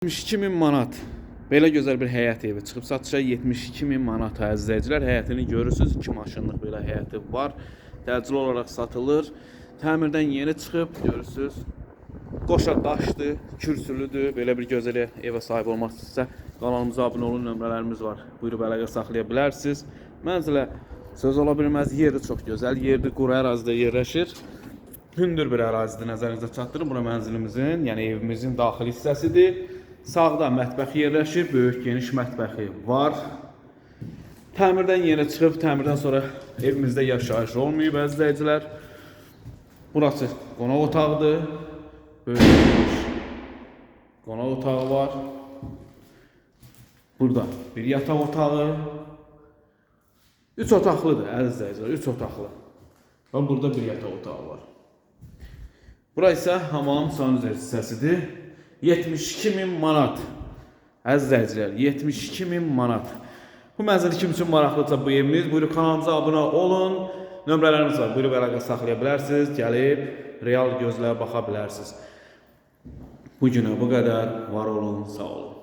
72.000 manat. Belə gözəl bir həyət evi çıxıb satışa 72.000 manat əzizləyicilər. Həyətini görürsünüz. 2 maşınlıq belə həyəti var. Təcili olaraq satılır. Təmirdən yeni çıxıb görürsünüz. Qoşa daşdır, kürsülüdür. Belə bir gözəl evə sahib olmaq istəyirsə kanalımıza abunə olun, nömrələrimiz var. Buyurub əlaqə saxlaya bilərsiniz. Mənzilə söz ola bilməz, yeri çox gözəl. Yerdə quru ərazidə yerləşir. Hündür bir ərazidə nəzərinizə çatdırın. Bura mənzilimizin, yəni evimizin daxili hissəsidir. Sağda mətbəx yerləşir, böyük geniş mətbəxi var. Təmirdən yeni çıxıb, təmirdən sonra evimizdə yaşayış olmayıb əzizləyicilər. Burası qonaq otağıdır. Böyük geniş qonaq otağı var. Burada bir yataq otağı. 3 otaqlıdır əzizləyicilər, 3 otaqlı. Və burada bir yataq otağı var. Burası isə hamam sanuzel hissəsidir. 72.000 manat. Əzizləyicilər, 72.000 manat. Bu mənzil kim üçün maraqlıdırsa bu evimiz, buyurub kanalımıza abunə olun. Nömrələrimiz var, buyurub əlaqə saxlaya bilərsiniz. Gəlib real gözlə baxa bilərsiniz. Bu günə bu qədər. Var olun, sağ olun.